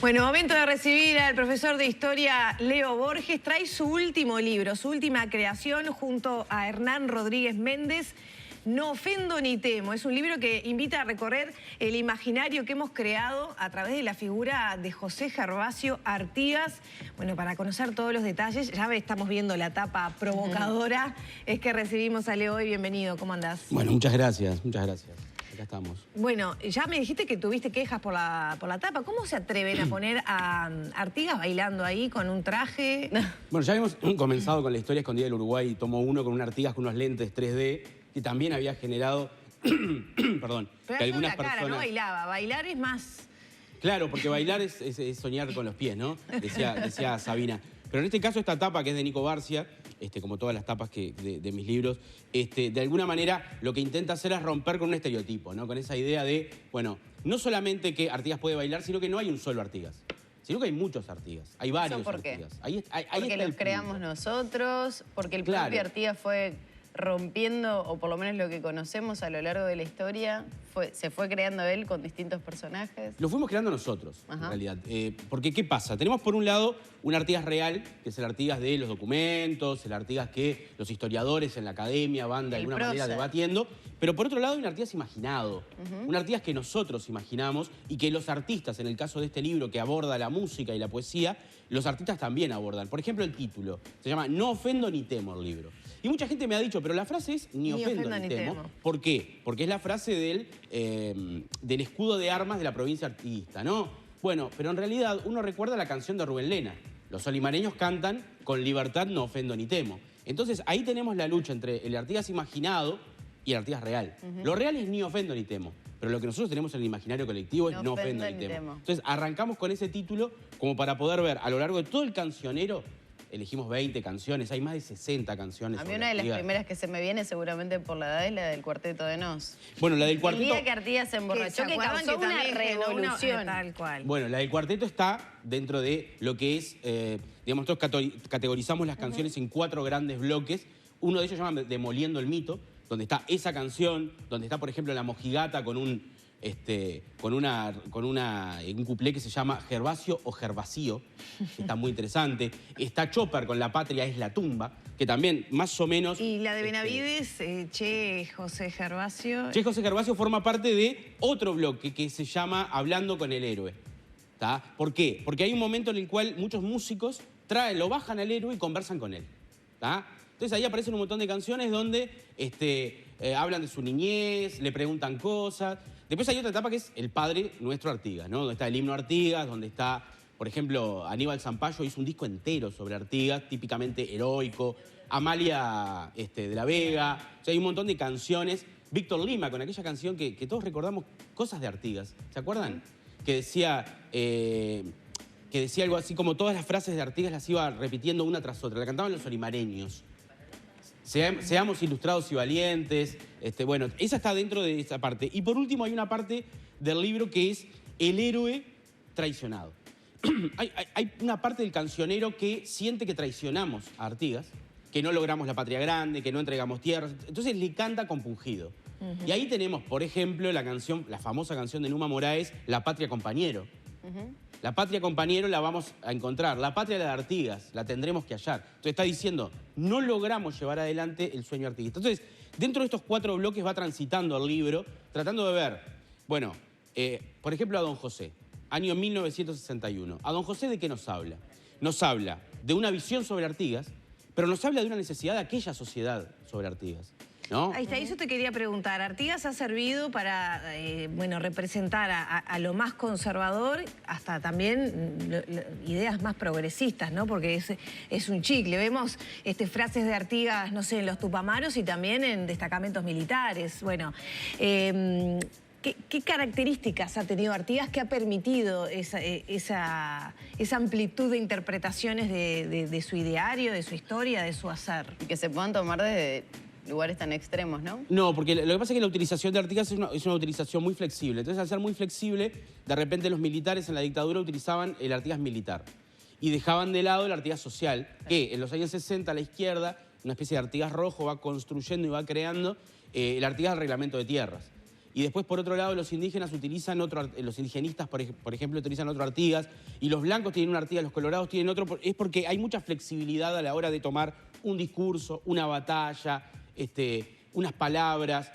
Bueno, momento de recibir al profesor de Historia, Leo Borges. Trae su último libro, su última creación junto a Hernán Rodríguez Méndez. No ofendo ni temo. Es un libro que invita a recorrer el imaginario que hemos creado a través de la figura de José Gervasio Artigas. Bueno, para conocer todos los detalles, ya estamos viendo la tapa provocadora. Es que recibimos a Leo hoy. Bienvenido, ¿cómo andás? Bueno, muchas gracias, muchas gracias. Acá estamos. Bueno, ya me dijiste que tuviste quejas por la tapa. ¿Cómo se atreven a poner a Artigas bailando ahí con un traje? Bueno, ya habíamos comenzado con la historia escondida del Uruguay, tomo uno con un Artigas con unos lentes 3D, que también había generado, perdón, Pero que algunas la cara, personas... no bailaba, bailar es más... Claro, porque bailar es soñar con los pies, ¿no? Decía Sabina. Pero en este caso esta tapa, que es de Nico Barcia, como todas las tapas de mis libros, de alguna manera lo que intenta hacer es romper con un estereotipo, ¿no? Con esa idea de, bueno, no solamente que Artigas puede bailar, sino que no hay un solo Artigas. Sino que hay muchos Artigas, hay varios ¿Por qué? Artigas. Ahí porque los creamos nosotros, porque el propio Artigas fue rompiendo, o por lo menos lo que conocemos a lo largo de la historia, se fue creando él con distintos personajes. Lo fuimos creando nosotros, en realidad. Porque, ¿qué pasa? Tenemos por un lado un Artigas real, que es el Artigas de los documentos, el Artigas que los historiadores en la academia van de alguna manera debatiendo. Pero por otro lado hay un Artigas imaginado, un Artigas que nosotros imaginamos y que los artistas, en el caso de este libro que aborda la música y la poesía, los artistas también abordan. Por ejemplo, el título, se llama No ofendo ni temo el libro. Y mucha gente me ha dicho, pero la frase es ni ofendo ni temo. ¿Por qué? Porque es la frase del escudo de armas de la provincia artiguista, ¿no? Bueno, pero en realidad uno recuerda la canción de Rubén Lena. Los solimareños cantan con libertad no ofendo ni temo. Entonces ahí tenemos la lucha entre el Artigas imaginado y el Artigas real. Lo real es ni ofendo ni temo, pero lo que nosotros tenemos en el imaginario colectivo es no ofendo ni temo. Entonces arrancamos con ese título como para poder ver a lo largo de todo el cancionero. Elegimos 20 canciones, hay más de 60 canciones. A mí una de las primeras que se me viene seguramente por la edad es la del Cuarteto de Nos. Bueno, la del cuarteto... El día que Artigas se emborrachó, que causó una revolución. Tal cual. Bueno, la del cuarteto está dentro de lo que es, digamos, nosotros categorizamos las canciones en 4 grandes bloques. Uno de ellos se llama Demoliendo el Mito, donde está esa canción, donde está, por ejemplo, La Mojigata con un cuplé que se llama Gervasio o Gervasio, que está muy interesante. Está Chopper con La Patria es la tumba, que también más o menos... Y la de Benavides, Che José Gervasio... Che José Gervasio forma parte de otro bloque que se llama Hablando con el héroe. ¿Tá? ¿Por qué? Porque hay un momento en el cual muchos músicos lo bajan al héroe y conversan con él. ¿Tá? Entonces ahí aparecen un montón de canciones donde hablan de su niñez, le preguntan cosas. Después hay otra etapa que es el padre nuestro Artigas, ¿no? Donde está el himno Artigas, donde está, por ejemplo, Aníbal Zampayo hizo un disco entero sobre Artigas, típicamente heroico. Amalia de la Vega. O sea, hay un montón de canciones. Víctor Lima, con aquella canción que todos recordamos cosas de Artigas. ¿Se acuerdan? Que decía algo así como todas las frases de Artigas las iba repitiendo una tras otra. La cantaban los olimareños. Seamos ilustrados y valientes. Bueno, esa está dentro de esa parte. Y por último hay una parte del libro que es el héroe traicionado. Hay una parte del cancionero que siente que traicionamos a Artigas, que no logramos la patria grande, que no entregamos tierras. Entonces le canta compungido. Y ahí tenemos, por ejemplo, la famosa canción de Numa Moraes, La Patria Compañero. La Patria Compañero la vamos a encontrar. La patria de Artigas, la tendremos que hallar. Entonces está diciendo, no logramos llevar adelante el sueño artiguista. Entonces, dentro de estos 4 bloques va transitando el libro, tratando de ver, bueno, por ejemplo, a Don José, año 1961. ¿A Don José de qué nos habla? Nos habla de una visión sobre Artigas, pero nos habla de una necesidad de aquella sociedad sobre Artigas. ¿No? Ahí está, eso te quería preguntar. Artigas ha servido para, representar a lo más conservador, hasta también ideas más progresistas, ¿no? Porque es un chicle. Vemos frases de Artigas, no sé, en los Tupamaros y también en destacamentos militares. Bueno, ¿qué características ha tenido Artigas que ha permitido esa amplitud de interpretaciones de su ideario, de su historia, de su hacer? Y que se puedan tomar desde lugares tan extremos, ¿no? No, porque lo que pasa es que la utilización de Artigas es una utilización muy flexible. Entonces, al ser muy flexible, de repente los militares en la dictadura utilizaban el Artigas militar y dejaban de lado el Artigas social, que en los años 60 a la izquierda, una especie de Artigas rojo, va construyendo y va creando el Artigas del reglamento de tierras. y después, por otro lado, los indígenas utilizan los indigenistas, por ejemplo, utilizan otro Artigas, y los blancos tienen un Artigas, los colorados tienen otro. Es porque hay mucha flexibilidad a la hora de tomar un discurso, una batalla, unas palabras,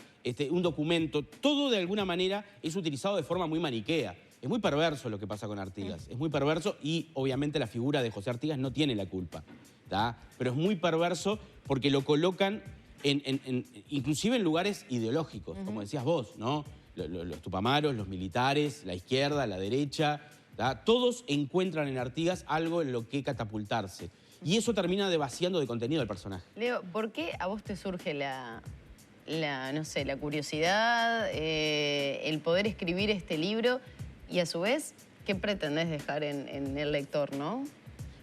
un documento. Todo, de alguna manera, es utilizado de forma muy maniquea. Es muy perverso lo que pasa con Artigas, es muy perverso, y obviamente la figura de José Artigas no tiene la culpa, ¿tá? Pero es muy perverso porque lo colocan inclusive en lugares ideológicos, como decías vos, ¿no? Los tupamaros, los militares, la izquierda, la derecha, ¿tá? Todos encuentran en Artigas algo en lo que catapultarse. Y eso termina vaciando de contenido al personaje. Leo, ¿por qué a vos te surge no sé, la curiosidad, el poder escribir este libro y a su vez, qué pretendés dejar en el lector, ¿no?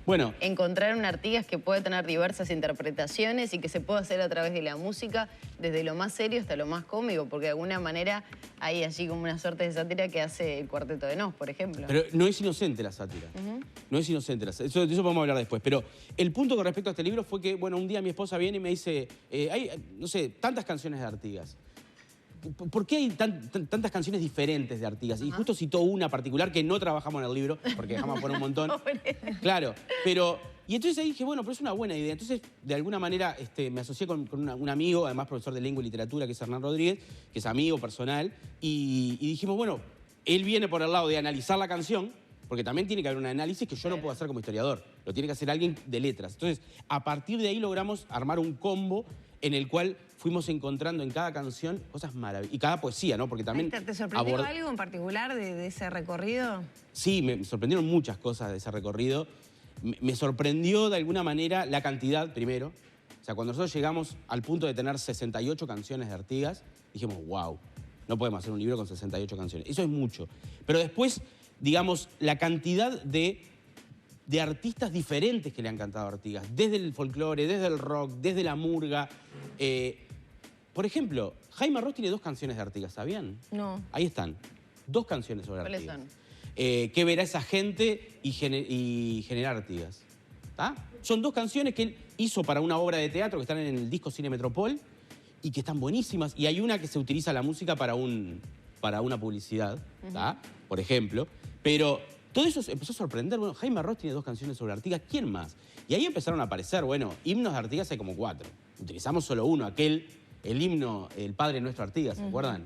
Bueno, encontrar un Artigas que puede tener diversas interpretaciones y que se puede hacer a través de la música, desde lo más serio hasta lo más cómico, porque de alguna manera hay allí como una suerte de sátira que hace el Cuarteto de Nos, por ejemplo. Pero no es inocente la sátira. No es inocente la sátira. De eso podemos hablar después. Pero el punto con respecto a este libro fue que, bueno, un día mi esposa viene y me dice, hay, no sé, tantas canciones de Artigas. ¿Por qué hay tantas canciones diferentes de Artigas? Y justo citó una particular que no trabajamos en el libro, porque dejamos por un montón. Claro, pero... Y entonces ahí dije, bueno, pero es una buena idea. Entonces, de alguna manera, me asocié con un amigo, además profesor de lengua y literatura, que es Hernán Rodríguez, que es amigo personal, y dijimos, bueno, él viene por el lado de analizar la canción, porque también tiene que haber un análisis que yo no puedo hacer como historiador, lo tiene que hacer alguien de letras. Entonces, a partir de ahí logramos armar un combo en el cual fuimos encontrando en cada canción cosas maravillosas. Y cada poesía, ¿no? Porque también... ¿Te sorprendió algo en particular de ese recorrido? Sí, me sorprendieron muchas cosas de ese recorrido. Me sorprendió de alguna manera la cantidad, primero. O sea, cuando nosotros llegamos al punto de tener 68 canciones de Artigas, dijimos, wow, no podemos hacer un libro con 68 canciones. Eso es mucho. Pero después, digamos, la cantidad de artistas diferentes que le han cantado a Artigas, desde el folclore, desde el rock, desde la murga. Por ejemplo, Jaime Ross tiene 2 canciones de Artigas, ¿sabían? No. Ahí están, 2 canciones sobre Artigas. ¿Cuáles son? ¿Qué verá esa gente? Y Generar Artigas. ¿Tá? Son 2 canciones que él hizo para una obra de teatro que están en el disco Cine Metropol y que están buenísimas. Y hay una que se utiliza la música para una publicidad, ¿tá? Por ejemplo. Pero todo eso empezó a sorprender. Bueno, Jaime Ross tiene 2 canciones sobre Artigas. ¿Quién más? Y ahí empezaron a aparecer, bueno, himnos de Artigas hay como 4. Utilizamos solo uno, el himno, el Padre Nuestro Artigas, ¿se acuerdan?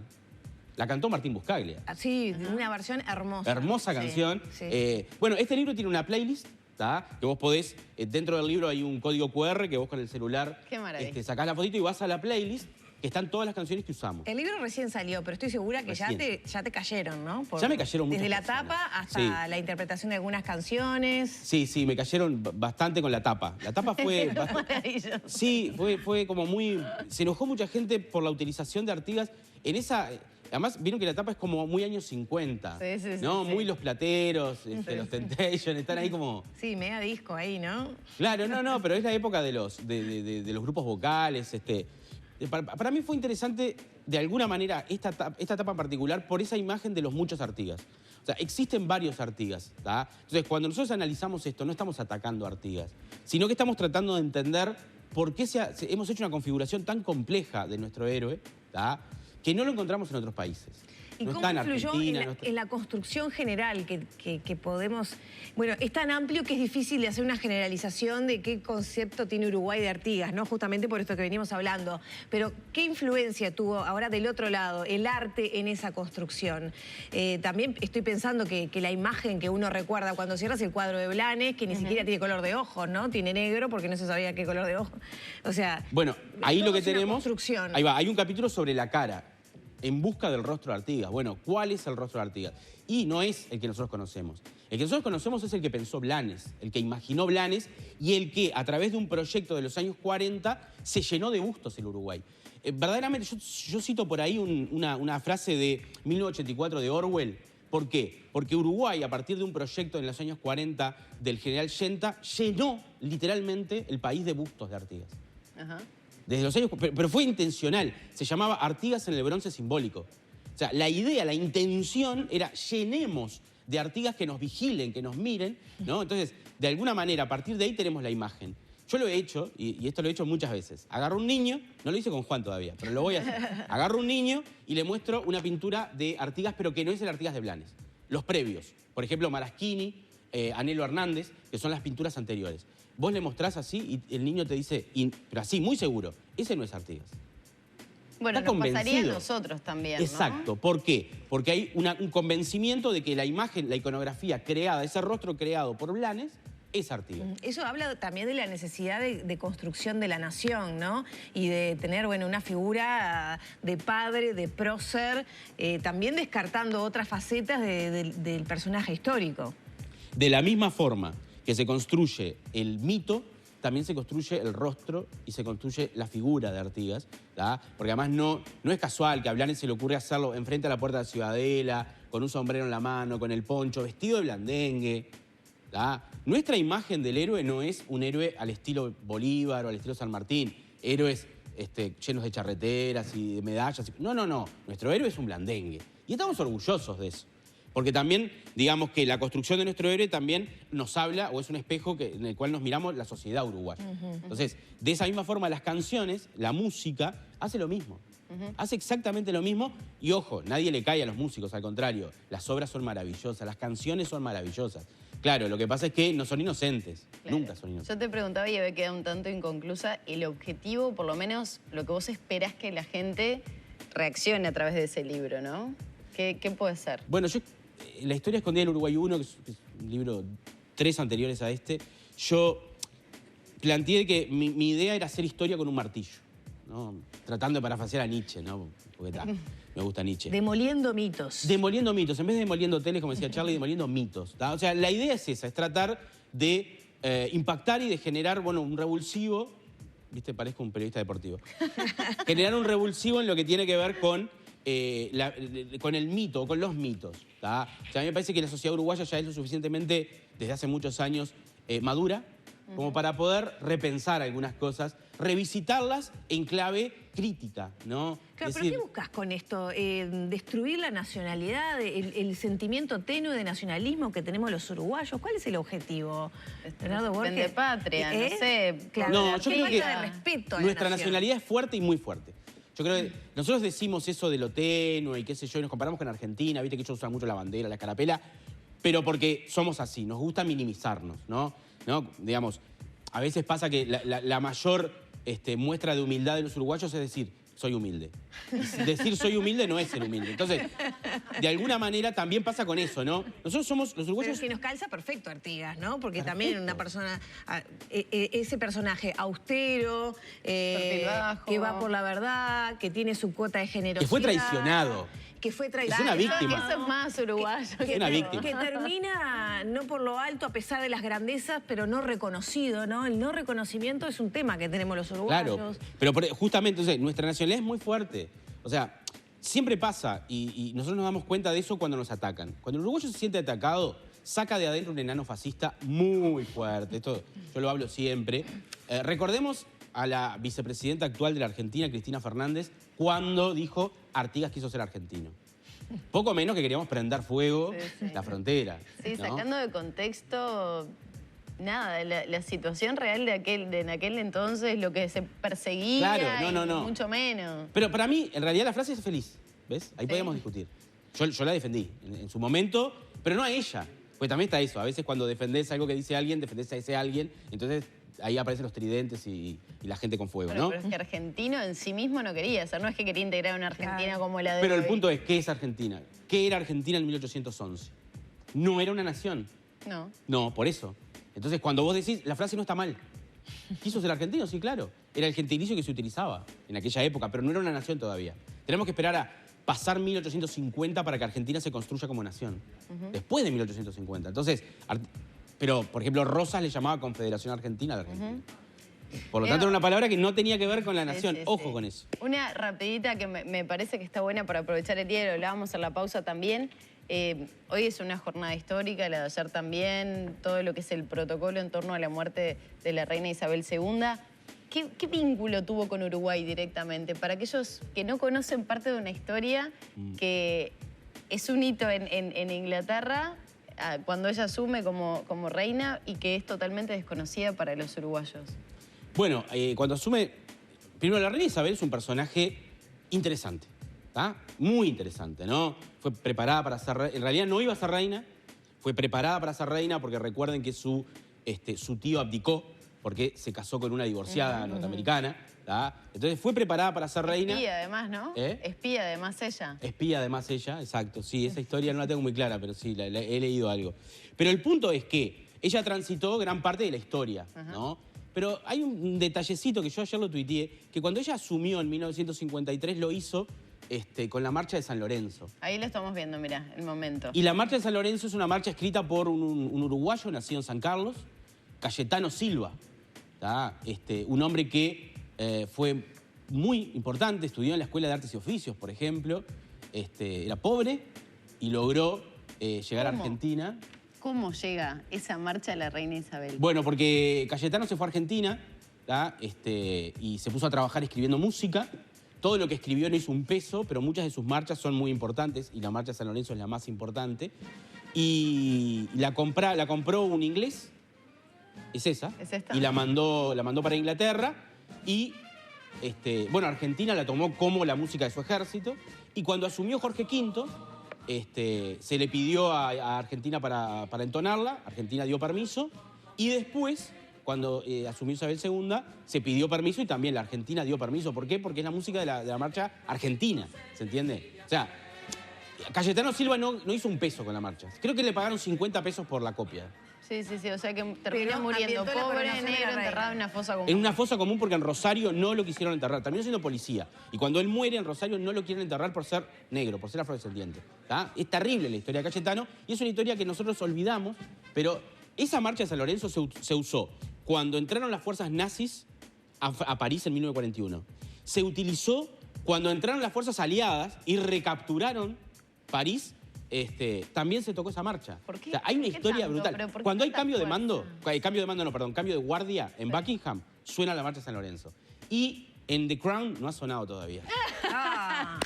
La cantó Martín Buscaglia. Sí, una versión hermosa. Hermosa canción. Sí. Bueno, este libro tiene una playlist, ¿tá? Que vos podés, dentro del libro hay un código QR que vos con el celular sacás la fotito y vas a la playlist, que están todas las canciones que usamos. El libro recién salió, pero estoy segura que ya te cayeron, ¿no? Ya me cayeron muchas desde la personas. tapa hasta la interpretación de algunas canciones. Sí, me cayeron bastante con la tapa. La tapa fue... Sí, fue como muy... Se enojó mucha gente por la utilización de Artigas en esa... Además, vieron que la tapa es como muy años 50, ¿no? Muy Los Plateros, los Temptations, están ahí como... Sí, mega disco ahí, ¿no? Claro, no, pero es la época de los grupos vocales, Para mí fue interesante, de alguna manera, esta etapa en particular por esa imagen de los muchos Artigas. O sea, existen varios Artigas, ¿tá? Entonces, cuando nosotros analizamos esto, no estamos atacando a Artigas, sino que estamos tratando de entender por qué hemos hecho una configuración tan compleja de nuestro héroe, ¿tá? Que no lo encontramos en otros países. ¿Y cómo influyó en la construcción general que podemos... Bueno, es tan amplio que es difícil de hacer una generalización de qué concepto tiene Uruguay de Artigas, ¿no? Justamente por esto que venimos hablando. Pero, ¿qué influencia tuvo ahora del otro lado el arte en esa construcción? También estoy pensando que la imagen que uno recuerda cuando cierras el cuadro de Blanes, que ni siquiera tiene color de ojos, ¿no? Tiene negro porque no se sabía qué color de ojos. O sea... Bueno, ahí lo que tenemos... Construcción. Ahí va, hay un capítulo sobre la cara. En busca del rostro de Artigas. Bueno, ¿cuál es el rostro de Artigas? Y no es el que nosotros conocemos. El que nosotros conocemos es el que pensó Blanes, el que imaginó Blanes y el que, a través de un proyecto de los años 40, se llenó de bustos el Uruguay. Verdaderamente, yo cito por ahí una frase de 1984 de Orwell. ¿Por qué? Porque Uruguay, a partir de un proyecto en los años 40 del general Yenta, llenó literalmente el país de bustos de Artigas. Ajá. Desde los años, pero fue intencional. Se llamaba Artigas en el bronce simbólico. O sea, la idea, la intención era llenemos de Artigas que nos vigilen, que nos miren, ¿no? Entonces, de alguna manera, a partir de ahí tenemos la imagen. Yo lo he hecho, y esto lo he hecho muchas veces. Agarro un niño, no lo hice con Juan todavía, pero lo voy a hacer. Agarro un niño y le muestro una pintura de Artigas, pero que no es el Artigas de Blanes. Los previos. Por ejemplo, Maraschini, Anhelo Hernández, que son las pinturas anteriores. Vos le mostrás así y el niño te dice, pero así, muy seguro, ese no es Artigas. Bueno, nos pasaría a nosotros también, ¿no? Exacto. ¿Por qué? Porque hay un convencimiento de que la imagen, la iconografía creada, ese rostro creado por Blanes, es Artigas. Eso habla también de la necesidad de construcción de la nación, ¿no? Y de tener, bueno, una figura de padre, de prócer, también descartando otras facetas del personaje histórico. De la misma forma que se construye el mito, también se construye el rostro y se construye la figura de Artigas, ¿tá? Porque además no es casual que a Blanes se le ocurre hacerlo enfrente a la puerta de la Ciudadela, con un sombrero en la mano, con el poncho, vestido de blandengue, ¿tá? Nuestra imagen del héroe no es un héroe al estilo Bolívar o al estilo San Martín, héroes llenos de charreteras y de medallas. No. Nuestro héroe es un blandengue. Y estamos orgullosos de eso. Porque también, digamos que la construcción de nuestro héroe también nos habla, o es un espejo en el cual nos miramos la sociedad uruguaya. Entonces, de esa misma forma, las canciones, la música, hace lo mismo. Hace exactamente lo mismo. Y ojo, nadie le cae a los músicos, al contrario. Las obras son maravillosas, las canciones son maravillosas. Claro, lo que pasa es que no son inocentes. Claro. Nunca son inocentes. Yo te preguntaba y había quedado un tanto inconclusa el objetivo, por lo menos lo que vos esperás que la gente reaccione a través de ese libro, ¿no? ¿Qué puede ser? Bueno, La historia escondida del Uruguay 1, que es un libro 3 anteriores a este, yo planteé que mi idea era hacer historia con un martillo, ¿no? Tratando de parafrasear a Nietzsche, ¿no? Porque me gusta Nietzsche. Demoliendo mitos. Demoliendo mitos. En vez de demoliendo hoteles, como decía Charlie, demoliendo mitos, ¿tá? O sea, la idea es esa, es tratar de impactar y de generar, bueno, un revulsivo. ¿Viste? Parezco un periodista deportivo. Generar un revulsivo en lo que tiene que ver con el mito, con los mitos, ¿tá? O sea, a mí me parece que la sociedad uruguaya ya es lo suficientemente, desde hace muchos años, madura, como para poder repensar algunas cosas, revisitarlas en clave crítica, ¿no? Claro, pero ¿qué buscas con esto? ¿Destruir la nacionalidad, el sentimiento tenue de nacionalismo que tenemos los uruguayos? ¿Cuál es el objetivo, Bernardo Borges? De patria, no sé. Claro, no, yo creo que de respeto a nuestra la nación. nacionalidad es fuerte y muy fuerte. Yo creo que nosotros decimos eso de lo tenue y qué sé yo, y nos comparamos con Argentina, viste que ellos usan mucho la bandera, la carapela, pero porque somos así, nos gusta minimizarnos, ¿no? Digamos, a veces pasa que la mayor muestra de humildad de los uruguayos es decir, soy humilde. Decir soy humilde no es ser humilde. Entonces, de alguna manera también pasa con eso, ¿no? Nosotros somos los uruguayos... Pero que nos calza perfecto Artigas, ¿no? Porque también una persona, ese personaje austero, que va por la verdad, que tiene su cuota de generosidad. Que fue traicionado. Que fue traicionado. Es una víctima. Eso es más uruguayo. Es una víctima. Que termina no por lo alto, a pesar de las grandezas, pero no reconocido, ¿no? El no reconocimiento es un tema que tenemos los uruguayos. Claro, pero justamente, entonces, nuestra nacionalidad es muy fuerte. O sea, siempre pasa, y nosotros nos damos cuenta de eso cuando nos atacan. Cuando el uruguayo se siente atacado, saca de adentro un enano fascista muy fuerte. Esto yo lo hablo siempre. Recordemos a la vicepresidenta actual de la Argentina, Cristina Fernández, cuando dijo Artigas quiso ser argentino. Poco menos que queríamos prender fuego la frontera. Sí, ¿no? Sacando de contexto, nada, la situación real de en aquel entonces, lo que se perseguía, claro, no. mucho menos. Pero para mí, en realidad, la frase es feliz, ¿ves? Ahí podemos discutir. Yo la defendí en su momento, pero no a ella. Porque también está eso. A veces cuando defendés algo que dice alguien, defendés a ese alguien, entonces ahí aparecen los tridentes y la gente con fuego, Bueno, ¿no? pero es que argentino en sí mismo no quería ser, no es que quería integrar una Argentina como la de Pero el hoy. punto es, ¿qué es Argentina? ¿Qué era Argentina en 1811? No era una nación. No. No, por eso. Entonces, cuando vos decís, la frase no está mal. ¿Quiso ser argentino? Sí, claro. Era el gentilicio que se utilizaba en aquella época, pero no era una nación todavía. Tenemos que esperar a pasar 1850 para que Argentina se construya como nación. Después de 1850. Entonces, pero, por ejemplo, Rosas le llamaba Confederación Argentina de Argentina. Por lo tanto, era una palabra que no tenía que ver con la nación. Ojo con eso. Una rapidita que me parece que está buena para aprovechar el día, lo hablábamos en la pausa también. Hoy es una jornada histórica, la de ayer también, todo lo que es el protocolo en torno a la muerte de la reina Isabel II. ¿Qué vínculo tuvo con Uruguay directamente? Para aquellos que no conocen parte de una historia que es un hito en Inglaterra cuando ella asume como reina y que es totalmente desconocida para los uruguayos. Bueno, cuando asume... Primero, la reina Isabel es un personaje interesante, ¿tá? Muy interesante, ¿no? Fue preparada para ser reina. En realidad no iba a ser reina, fue preparada para ser reina porque recuerden que su tío abdicó porque se casó con una divorciada norteamericana, ¿tá? Entonces fue preparada para ser reina. Espía además, ¿no? Espía además ella. Espía además ella, exacto. Sí, esa historia no la tengo muy clara, pero sí, he leído algo. Pero el punto es que ella transitó gran parte de la historia, ¿no? Pero hay un detallecito que yo ayer lo tuiteé, que cuando ella asumió en 1953 lo hizo con la Marcha de San Lorenzo. Ahí lo estamos viendo, mirá, el momento. Y la Marcha de San Lorenzo es una marcha escrita por un uruguayo nacido en San Carlos, Cayetano Silva, ¿tá? Un hombre que fue muy importante, estudió en la Escuela de Artes y Oficios, por ejemplo, era pobre y logró llegar a Argentina. ¿Cómo llega esa marcha a la reina Isabel? Bueno, porque Cayetano se fue a Argentina, ¿tá? Y se puso a trabajar escribiendo música. Todo lo que escribió no hizo un peso, pero muchas de sus marchas son muy importantes y la Marcha de San Lorenzo es la más importante. Y la compró un inglés, es esa, ¿Es esta? y la mandó para Inglaterra y bueno, Argentina la tomó como la música de su ejército y cuando asumió Jorge V, se le pidió a Argentina para entonarla, Argentina dio permiso y después, cuando asumió Isabel II, se pidió permiso y también la Argentina dio permiso. ¿Por qué? Porque es la música de la marcha argentina, ¿se entiende? O sea, Cayetano Silva no hizo un peso con la marcha. Creo que le pagaron 50 pesos por la copia. Sí, o sea que terminó muriendo pobre, negro, enterrado en una fosa común. En una fosa común porque en Rosario no lo quisieron enterrar. Terminó siendo policía. Y cuando él muere en Rosario no lo quieren enterrar por ser negro, por ser afrodescendiente. ¿Tá? Es terrible la historia de Cayetano y es una historia que nosotros olvidamos, pero esa marcha de San Lorenzo se usó cuando entraron las fuerzas nazis a París en 1941. Se utilizó cuando entraron las fuerzas aliadas y recapturaron París. También se tocó esa marcha. ¿Por qué? O sea, hay una historia brutal. Cuando hay cambio de mando, cambio de guardia en Buckingham, suena la marcha de San Lorenzo. Y en The Crown no ha sonado todavía.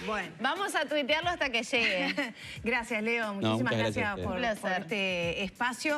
Bueno. Vamos a tuitearlo hasta que llegue. Gracias, Leo. Muchísimas gracias por este espacio.